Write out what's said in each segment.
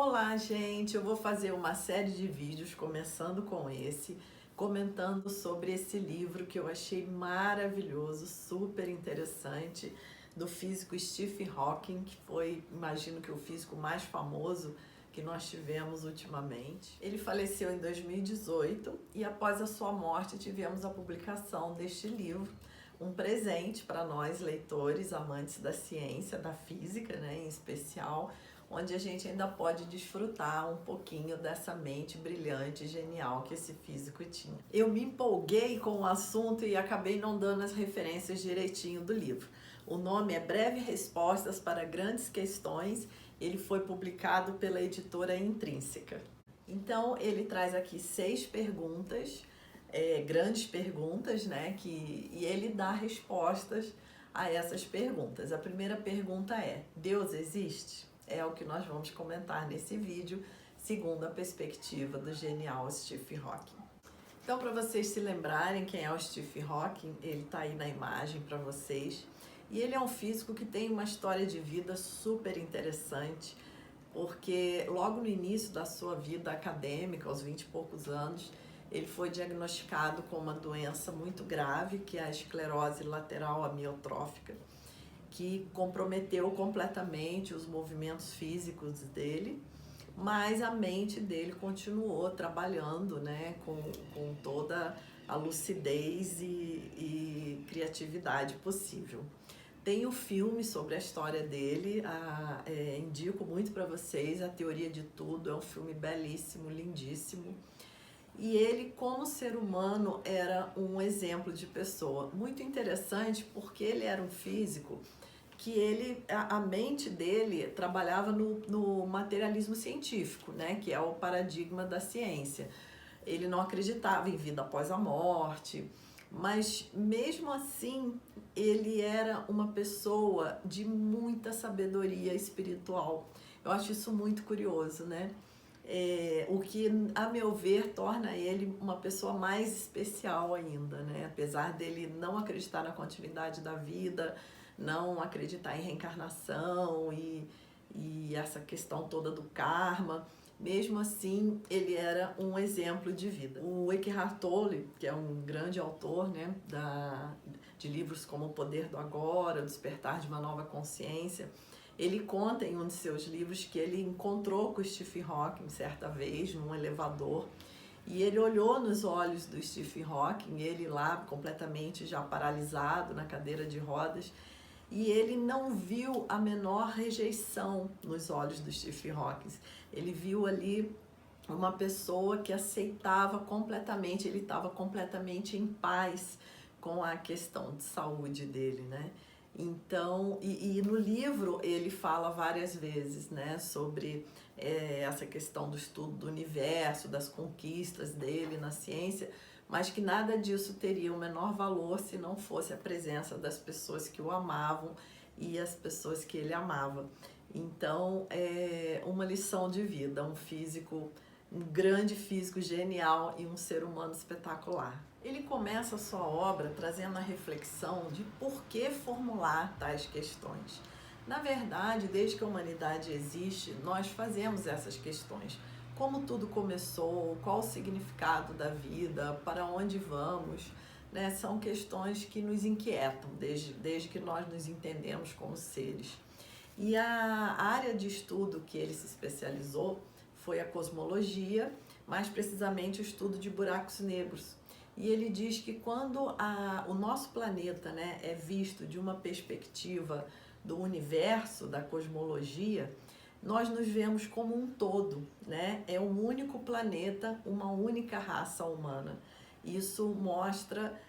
Olá, gente! Eu vou fazer uma série de vídeos, começando com esse, comentando sobre esse livro que eu achei maravilhoso, super interessante, do físico Stephen Hawking, que foi, imagino que o físico mais famoso que nós tivemos ultimamente. Ele faleceu em 2018 e após a sua morte tivemos a publicação deste livro, um presente para nós, leitores, amantes da ciência, da física, né, em especial, onde a gente ainda pode desfrutar um pouquinho dessa mente brilhante e genial que esse físico tinha. Eu me empolguei com o assunto e acabei não dando as referências direitinho do livro. O nome é Breves Respostas para Grandes Questões. Ele foi publicado pela editora Intrínseca. Então, ele traz aqui 6 perguntas, grandes perguntas, né? E ele dá respostas a essas perguntas. A primeira pergunta é: Deus existe? É o que nós vamos comentar nesse vídeo, segundo a perspectiva do genial Stephen Hawking. Então, para vocês se lembrarem quem é o Stephen Hawking, ele está aí na imagem para vocês. E ele é um físico que tem uma história de vida super interessante, porque logo no início da sua vida acadêmica, aos 20 e poucos anos, ele foi diagnosticado com uma doença muito grave, que é a esclerose lateral amiotrófica, que comprometeu completamente os movimentos físicos dele, mas a mente dele continuou trabalhando, né, com toda a lucidez e criatividade possível. Tem o filme sobre a história dele, indico muito para vocês, A Teoria de Tudo, é um filme belíssimo, lindíssimo. E ele, como ser humano, era um exemplo de pessoa. Muito interessante, porque ele era um físico que a mente dele trabalhava no materialismo científico, né, que é o paradigma da ciência. Ele não acreditava em vida após a morte, mas mesmo assim ele era uma pessoa de muita sabedoria espiritual. Eu acho isso muito curioso, né? O que, a meu ver, torna ele uma pessoa mais especial ainda, né? Apesar dele não acreditar na continuidade da vida, não acreditar em reencarnação e essa questão toda do karma, mesmo assim ele era um exemplo de vida. O Eckhart Tolle, que é um grande autor, né, de livros como O Poder do Agora, O Despertar de uma Nova Consciência, ele conta em um de seus livros que ele encontrou com o Stephen Hawking certa vez num elevador, e ele olhou nos olhos do Stephen Hawking, ele lá completamente já paralisado na cadeira de rodas, e ele não viu a menor rejeição nos olhos do Stephen Hawking. Ele viu ali uma pessoa que aceitava completamente, ele estava completamente em paz com a questão de saúde dele, né? Então, e no livro ele fala várias vezes, né, sobre essa questão do estudo do universo, das conquistas dele na ciência, mas que nada disso teria o menor valor se não fosse a presença das pessoas que o amavam e as pessoas que ele amava. Então, é uma lição de vida, um físico, um grande físico genial e um ser humano espetacular. Ele começa a sua obra trazendo a reflexão de por que formular tais questões. Na verdade, desde que a humanidade existe, nós fazemos essas questões. Como tudo começou, qual o significado da vida, para onde vamos, né? São questões que nos inquietam desde que nós nos entendemos como seres. E a área de estudo que ele se especializou foi a cosmologia, mais precisamente o estudo de buracos negros. E ele diz que quando o nosso planeta, né, é visto de uma perspectiva do universo, da cosmologia, nós nos vemos como um todo, né? É um único planeta, uma única raça humana. Isso mostra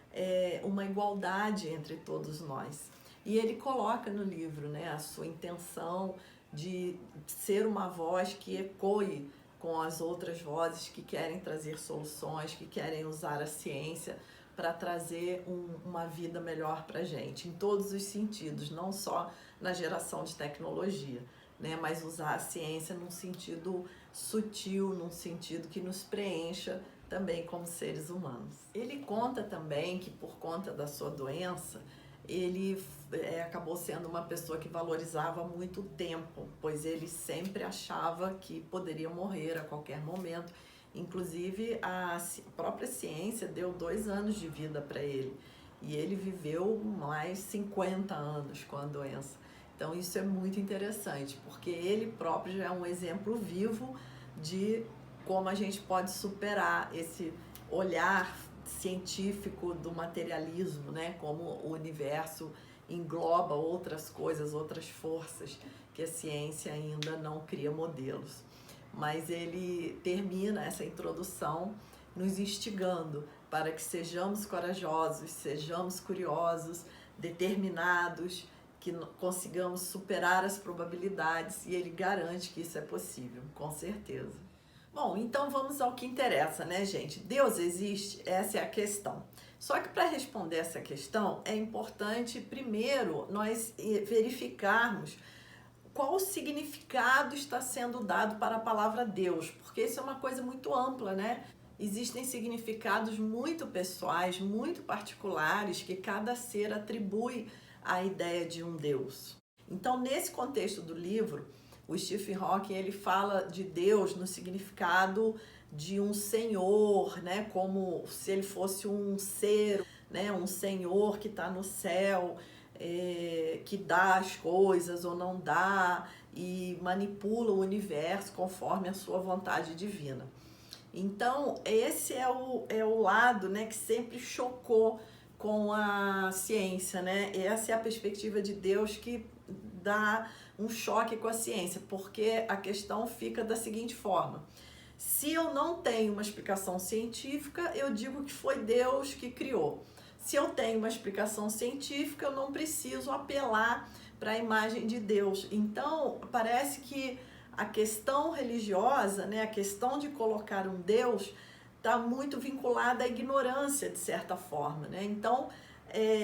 uma igualdade entre todos nós. E ele coloca no livro, né, a sua intenção de ser uma voz que ecoe com as outras vozes que querem trazer soluções, que querem usar a ciência para trazer uma vida melhor para a gente, em todos os sentidos, não só na geração de tecnologia, né, mas usar a ciência num sentido sutil, num sentido que nos preencha também como seres humanos. Ele conta também que por conta da sua doença, ele acabou sendo uma pessoa que valorizava muito o tempo, pois ele sempre achava que poderia morrer a qualquer momento. Inclusive, a própria ciência deu 2 anos de vida para ele. E ele viveu mais 50 anos com a doença. Então, isso é muito interessante, porque ele próprio já é um exemplo vivo de como a gente pode superar esse olhar científico do materialismo, né? Como o universo engloba outras coisas, outras forças, que a ciência ainda não cria modelos. Mas ele termina essa introdução nos instigando para que sejamos corajosos, sejamos curiosos, determinados, que consigamos superar as probabilidades, e ele garante que isso é possível, com certeza. Bom, então vamos ao que interessa, né, gente? Deus existe? Essa é a questão. Só que para responder essa questão é importante primeiro nós verificarmos qual o significado está sendo dado para a palavra Deus, porque isso é uma coisa muito ampla, né? Existem significados muito pessoais, muito particulares, que cada ser atribui à ideia de um Deus. Então, nesse contexto do livro, o Stephen Hawking ele fala de Deus no significado de um senhor, né? Como se ele fosse um ser, né? Um senhor que está no céu, que dá as coisas ou não dá e manipula o universo conforme a sua vontade divina. Então, esse é o lado, né, que sempre chocou com a ciência, né? Essa é a perspectiva de Deus que dá um choque com a ciência, porque a questão fica da seguinte forma: se eu não tenho uma explicação científica, eu digo que foi Deus que criou. Se eu tenho uma explicação científica, eu não preciso apelar para a imagem de Deus. Então, parece que a questão religiosa, né, a questão de colocar um Deus, está muito vinculada à ignorância, de certa forma, né? Então,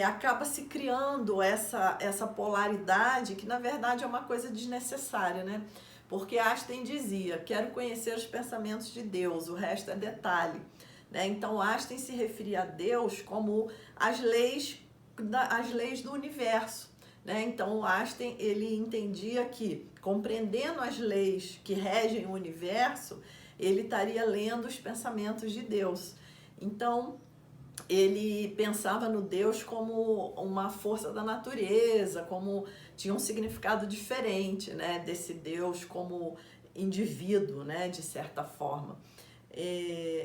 acaba se criando essa polaridade que, na verdade, é uma coisa desnecessária, né? Porque Einstein dizia: quero conhecer os pensamentos de Deus, o resto é detalhe. Né? Então, Einstein se referia a Deus como as leis do universo. Né? Então, Einstein ele entendia que, compreendendo as leis que regem o universo, ele estaria lendo os pensamentos de Deus. Então, ele pensava no Deus como uma força da natureza, como tinha um significado diferente, né, desse Deus como indivíduo, né, de certa forma.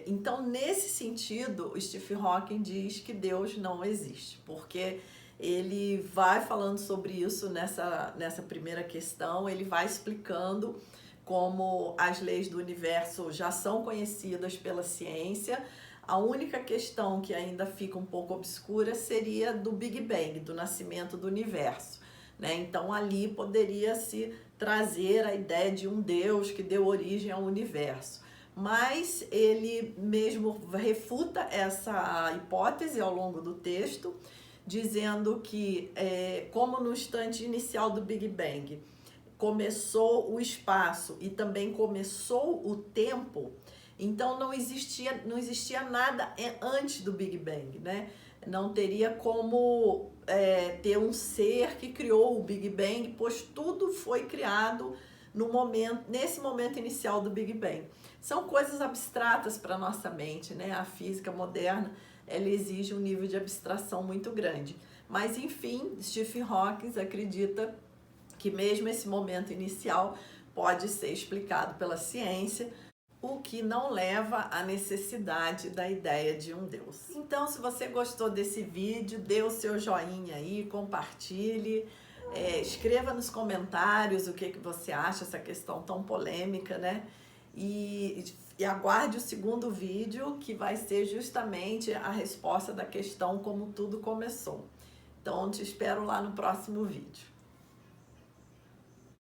Então, nesse sentido, o Stephen Hawking diz que Deus não existe, porque ele vai falando sobre isso nessa primeira questão, ele vai explicando como as leis do universo já são conhecidas pela ciência. A única questão que ainda fica um pouco obscura seria do Big Bang, do nascimento do universo, né? Então, ali poderia se trazer a ideia de um Deus que deu origem ao universo. Mas ele mesmo refuta essa hipótese ao longo do texto, dizendo que, como no instante inicial do Big Bang começou o espaço e também começou o tempo, então não existia nada antes do Big Bang, né? Não teria como ter um ser que criou o Big Bang, pois tudo foi criado nesse momento inicial do Big Bang. São coisas abstratas para a nossa mente, né? A física moderna, ela exige um nível de abstração muito grande. Mas, enfim, Stephen Hawking acredita que mesmo esse momento inicial pode ser explicado pela ciência, o que não leva à necessidade da ideia de um Deus. Então, se você gostou desse vídeo, dê o seu joinha aí, compartilhe, escreva nos comentários o que você acha dessa questão tão polêmica, né? E aguarde o segundo vídeo, que vai ser justamente a resposta da questão como tudo começou. Então, te espero lá no próximo vídeo.